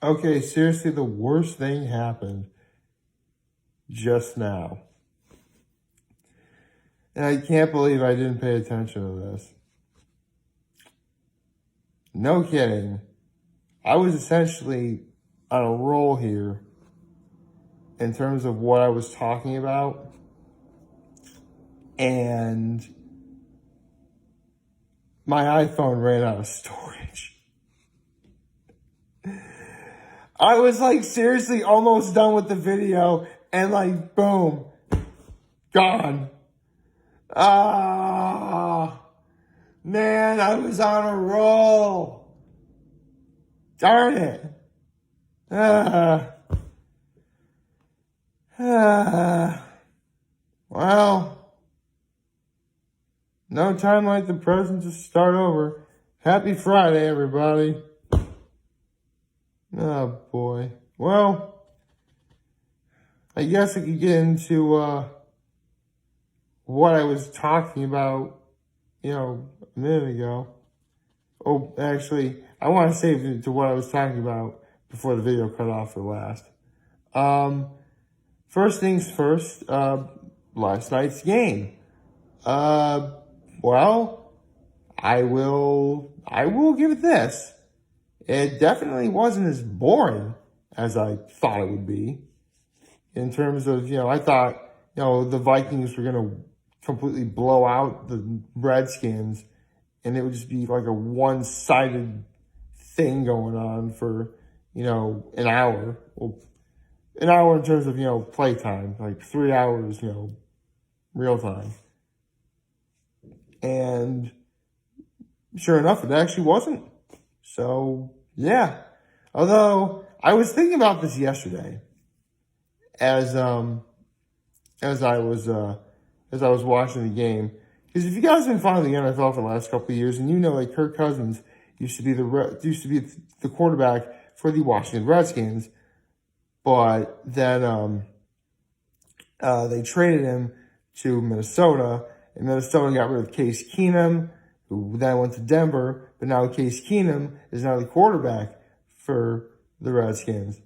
Okay, seriously, the worst thing happened just now. And I can't believe I didn't pay attention to this. No kidding. I was essentially on a roll here in terms of what I was talking about. And my iPhone ran out of storage. I was like seriously almost done with the video and like boom, gone. Ah, man, I was on a roll. Darn it. Well, no time like the present to start over. Happy Friday, everybody. Oh, boy. Well, I guess I could get into what I was talking about, a minute ago. Oh, actually, I want to save it to what I was talking about before the video cut off for last. First things first, last night's game. Well, I will give it this. It definitely wasn't as boring as I thought it would be. In terms of, I thought, the Vikings were going to completely blow out the Redskins and it would just be like a one-sided thing going on for, an hour. Well, an hour in terms of, play time, like 3 hours, real time. And sure enough, it actually wasn't. So, yeah. Although, I was thinking about this yesterday as I was watching the game. Because if you guys have been following the NFL for the last couple of years, and like Kirk Cousins used to be the quarterback for the Washington Redskins, but then they traded him to Minnesota, and Minnesota got rid of Case Keenum, who then went to Denver, but now Case Keenum is now the quarterback for the Redskins.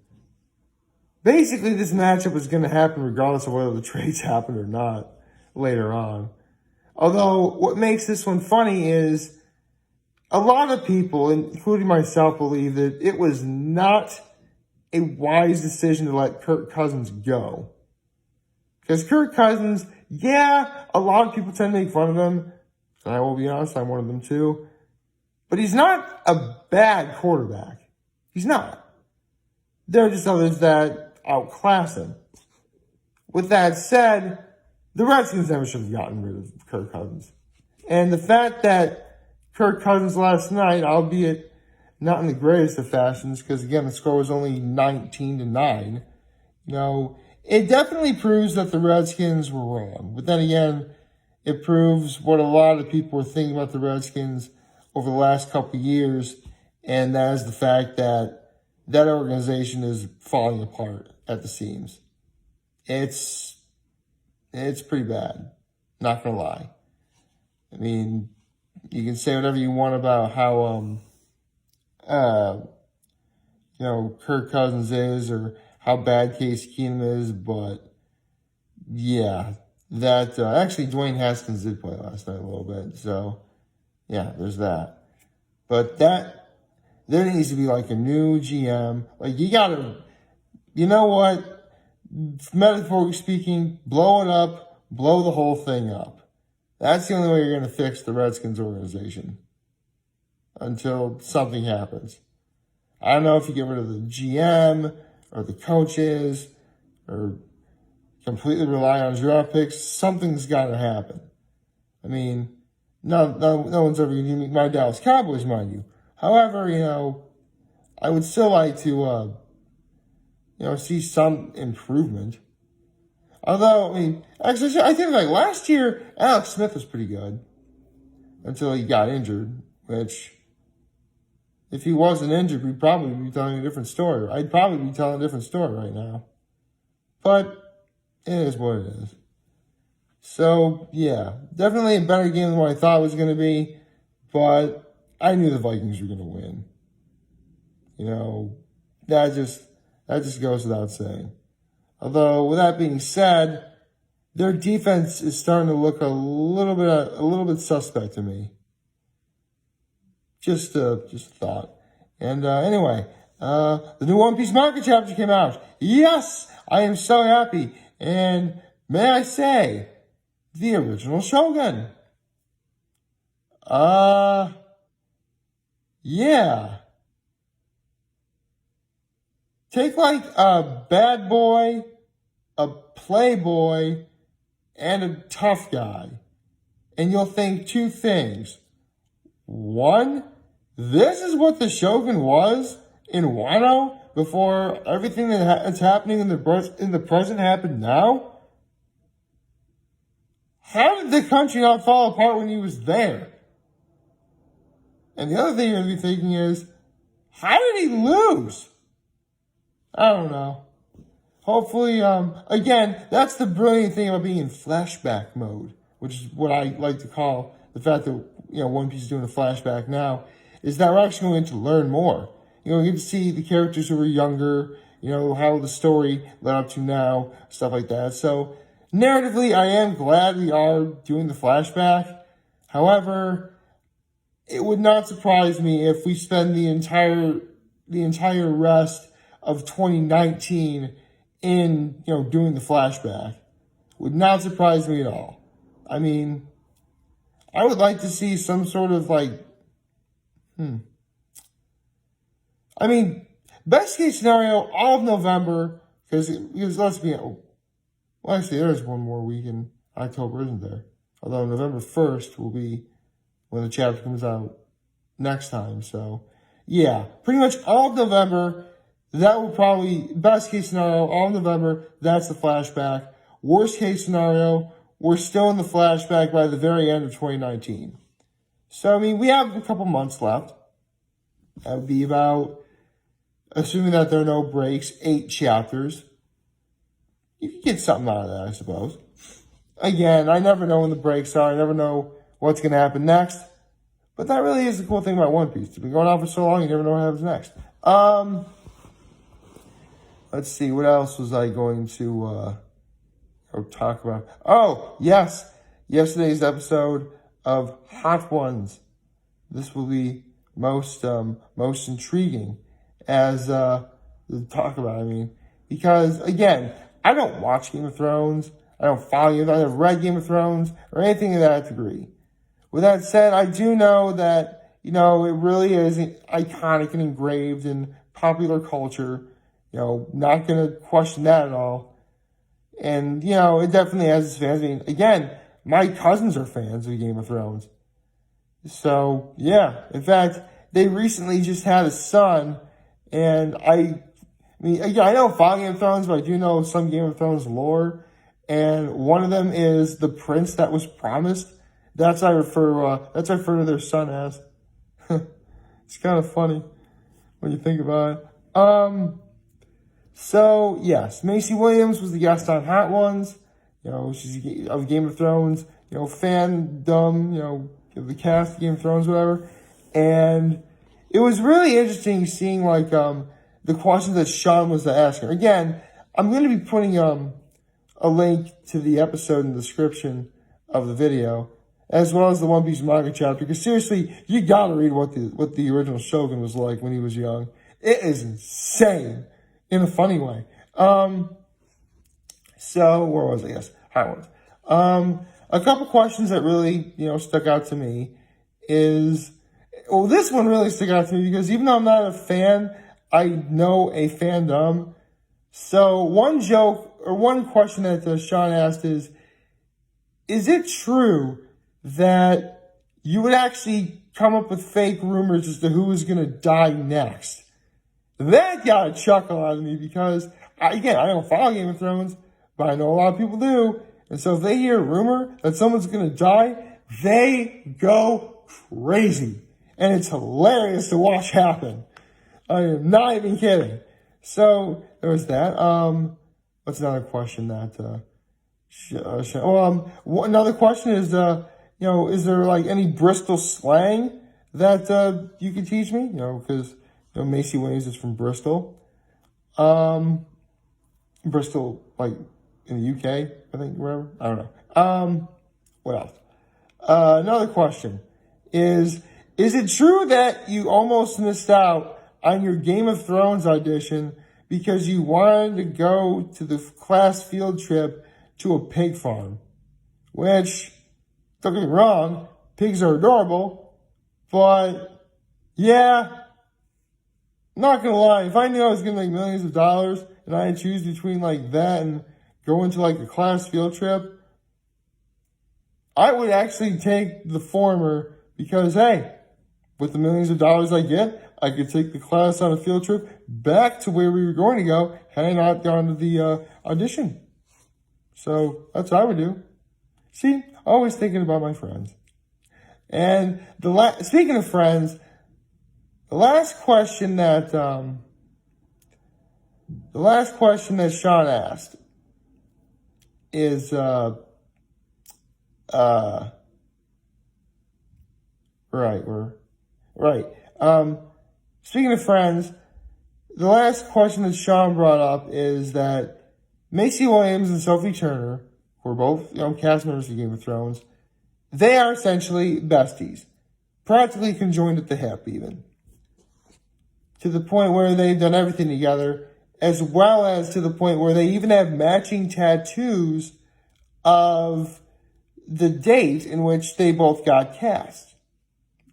Basically, this matchup is going to happen regardless of whether the trades happen or not later on. Although, what makes this one funny is a lot of people, including myself, believe that it was not a wise decision to let Kirk Cousins go. Because Kirk Cousins, a lot of people tend to make fun of him. And I will be honest, I'm one of them too. But he's not a bad quarterback. He's not. There are just others that outclass him. With that said, the Redskins never should have gotten rid of Kirk Cousins. And the fact that Kirk Cousins last night, albeit not in the greatest of fashions, because again, the score was only 19-9, it definitely proves that the Redskins were wrong. But then again, it proves what a lot of people were thinking about the Redskins over the last couple of years, and that is the fact that that organization is falling apart at the seams. It's pretty bad, not gonna lie. I mean, you can say whatever you want about how, Kirk Cousins is or how bad Case Keenum is, but yeah, that, actually Dwayne Haskins did play last night a little bit, so yeah, there's that. But there needs to be like a new GM. Like, you gotta, you know what? Metaphorically speaking, blow it up, blow the whole thing up. That's the only way you're going to fix the Redskins organization until something happens. I don't know if you get rid of the GM or the coaches or completely rely on draft picks. Something's got to happen. I mean, no one's ever going to meet my Dallas Cowboys, mind you. However, I would still like to, see some improvement. Although, I mean, actually, I think like last year, Alex Smith was pretty good until he got injured, which, if he wasn't injured, we'd probably be telling a different story. I'd probably be telling a different story right now. But it is what it is. So, yeah, definitely a better game than what I thought it was going to be, but I knew the Vikings were going to win. that just goes without saying. Although, with that being said, their defense is starting to look a little bit suspect to me. Just a thought. And anyway, the new One Piece manga chapter came out. Yes, I am so happy. And may I say, the original Shogun. Yeah. Take like a bad boy, a playboy, and a tough guy, and you'll think two things. One, this is what the Shogun was in Wano before everything that's happening in the present happened now. How did the country not fall apart when he was there? And the other thing you're going to be thinking is, how did he lose? I don't know. Hopefully, again, that's the brilliant thing about being in flashback mode, which is what I like to call the fact that, One Piece is doing a flashback now, is that we're actually going to learn more. We get to see the characters who were younger, how the story led up to now, stuff like that. So, narratively, I am glad we are doing the flashback. However, it would not surprise me if we spend the entire rest of 2019 in, doing the flashback. Would not surprise me at all. I mean, I would like to see some sort of best case scenario, all of November, because let's be, well, actually, there's one more week in October, isn't there? Although November 1st will be when the chapter comes out next time. So, yeah, pretty much all of November. That will probably, best case scenario, all of November, that's the flashback. Worst case scenario, we're still in the flashback by the very end of 2019. So, we have a couple months left. That would be about, assuming that there are no breaks, 8 chapters. You can get something out of that, I suppose. Again, I never know when the breaks are. I never know what's going to happen next. But that really is the cool thing about One Piece. It's been going on for so long, you never know what happens next. Let's see, what else was I going to talk about? Oh, yes, yesterday's episode of Hot Ones. This will be most intriguing as to talk about. Because again, I don't watch Game of Thrones. I don't follow it. I haven't read Game of Thrones or anything of that degree. With that said, I do know that it really is iconic and engraved in popular culture. Not going to question that at all. And, it definitely has its fans. Again, my cousins are fans of Game of Thrones. So, yeah. In fact, they recently just had a son. And I don't follow Game of Thrones, but I do know some Game of Thrones lore. And one of them is the prince that was promised. That's what I refer to their son as. It's kind of funny when you think about it. So, yes, Macy Williams was the guest on Hot Ones. She's of Game of Thrones, fandom, the cast of Game of Thrones, whatever. And it was really interesting seeing, the questions that Sean was asking. Again, I'm going to be putting a link to the episode in the description of the video, as well as the One Piece manga chapter, because seriously, you gotta read what the original Shogun was like when he was young. It is insane. In a funny way. So, where was I? Yes, Hot Ones. A couple questions that really, stuck out to me is, this one really stuck out to me because even though I'm not a fan, I know a fandom. So, one question that Sean asked is it true that you would actually come up with fake rumors as to who is going to die next? That got a chuckle out of me because, I don't follow Game of Thrones, but I know a lot of people do. And so if they hear a rumor that someone's going to die, they go crazy. And it's hilarious to watch happen. I am not even kidding. So there was that. What's another question that, another question is, is there any Bristol slang that, you could teach me? Because, Macy Williams is from Bristol. Bristol, like in the UK, I think, wherever. I don't know. What else? Another question is it true that you almost missed out on your Game of Thrones audition because you wanted to go to the class field trip to a pig farm? Which, don't get me wrong, pigs are adorable, but yeah, not gonna lie, if I knew I was gonna make millions of dollars and I had to choose between like that and going to like a class field trip, I would actually take the former because, hey, with the millions of dollars I get, I could take the class on a field trip back to where we were going to go had I not gone to the audition. So that's what I would do. See, always thinking about my friends. And speaking of friends, the last question that Sean asked is speaking of friends, the last question that Sean brought up is that Macy Williams and Sophie Turner, who are both cast members of Game of Thrones, they are essentially besties, practically conjoined at the hip, even to the point where they've done everything together, as well as to the point where they even have matching tattoos of the date in which they both got cast.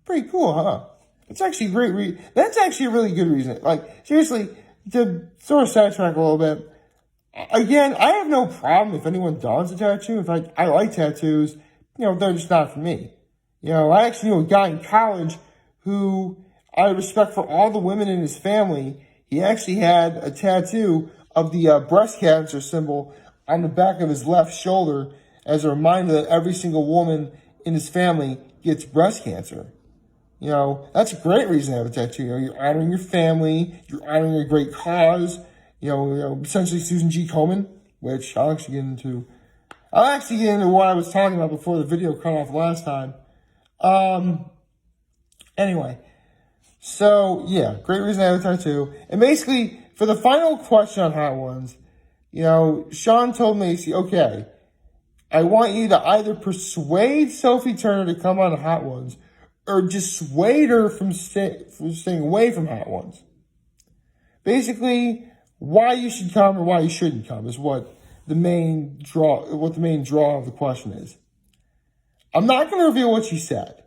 Pretty cool, huh? It's actually great. That's actually a really good reason. Like, seriously, to sort of sidetrack a little bit, again, I have no problem if anyone dons a tattoo. In fact, I like tattoos. They're just not for me. I actually knew a guy in college who I respect for all the women in his family. He actually had a tattoo of the breast cancer symbol on the back of his left shoulder as a reminder that every single woman in his family gets breast cancer. That's a great reason to have a tattoo. You're honoring your family. You're honoring a great cause. Essentially Susan G. Komen, which I'll actually get into what I was talking about before the video cut off last time. Anyway, so yeah, great reason to have a tattoo. And basically, for the final question on Hot Ones, Sean told Macy, okay, I want you to either persuade Sophie Turner to come on Hot Ones or dissuade her from staying away from Hot Ones. Basically, why you should come or why you shouldn't come is what the main draw of the question is. I'm not going to reveal what she said.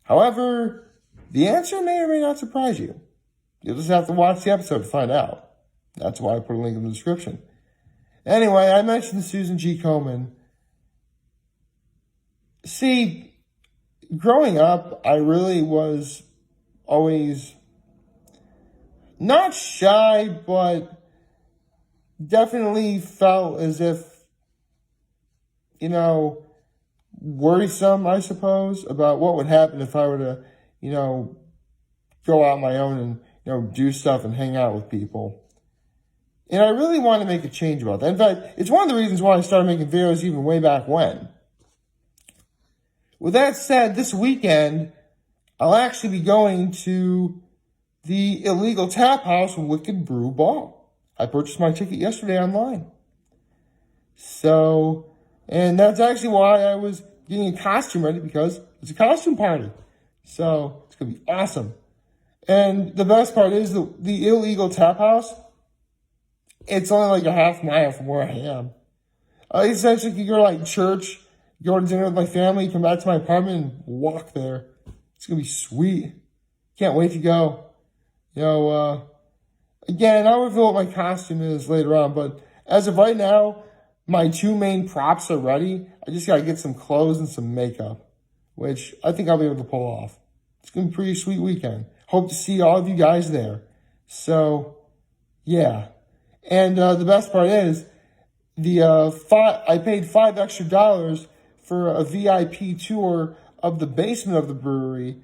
However, the answer may or may not surprise you. You'll just have to watch the episode to find out. That's why I put a link in the description. Anyway, I mentioned Susan G. Komen. See, growing up, I really was always not shy, but definitely felt as if, worrisome, I suppose, about what would happen if I were to, go out on my own and, do stuff and hang out with people. And I really want to make a change about that. In fact, it's one of the reasons why I started making videos even way back when. With that said, this weekend, I'll actually be going to the illegal tap house Wicked Brew Ball. I purchased my ticket yesterday online. So, and that's actually why I was getting a costume ready, because it's a costume party. So, it's going to be awesome. And the best part is the illegal tap house, it's only like a half mile from where I am. I essentially could go to like church, go to dinner with my family, come back to my apartment and walk there. It's going to be sweet. Can't wait to go. Again, I'll reveal what my costume is later on, but as of right now, my two main props are ready. I just got to get some clothes and some makeup, which I think I'll be able to pull off. It's going to be a pretty sweet weekend. Hope to see all of you guys there. So, yeah. And the best part is, I paid $5 extra for a VIP tour of the basement of the brewery,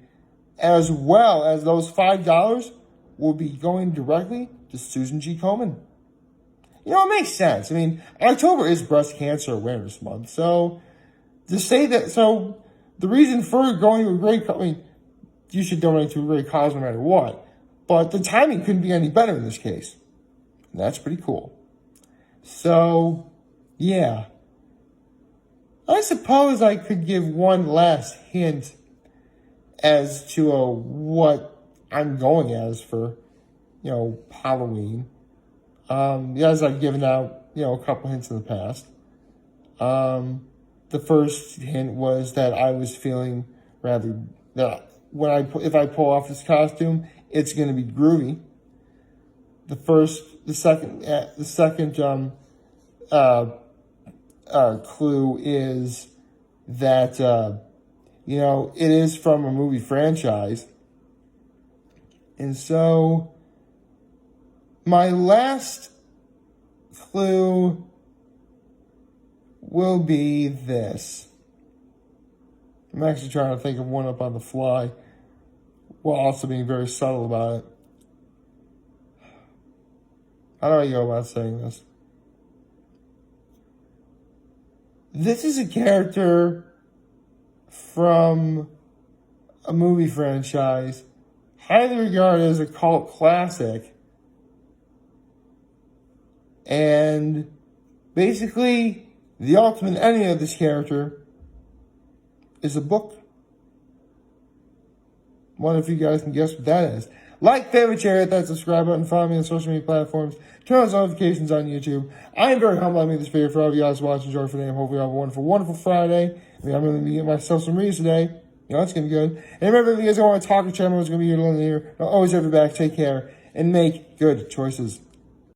as well as those $5 will be going directly to Susan G. Komen. It makes sense. I mean, October is Breast Cancer Awareness Month, so the reason for going to a great, you should donate to a great cause no matter what, but the timing couldn't be any better in this case. And that's pretty cool. So, yeah. I suppose I could give one last hint as to what I'm going as for, Halloween. As I've given out, a couple hints in the past. The first hint was that I was feeling that if I pull off this costume, it's going to be groovy. The second clue is that it is from a movie franchise, and so my last clue will be this. I'm actually trying to think of one up on the fly while also being very subtle about it. How do I go about saying this? This is a character from a movie franchise, highly regarded as a cult classic. And basically, the ultimate ending of this character is a book. Wonder if you guys can guess what that is. Like, favorite, share, hit that subscribe button, follow me on social media platforms, turn on notifications on YouTube. I am very humbled I made this video for all of you guys watching. Enjoy for today. Hopefully you have a wonderful, wonderful Friday. I'm going to be getting myself some reads today. It's going to be good. And remember, if you guys want to talk to channel, it's going to be here. I'll always have your back. Take care and make good choices.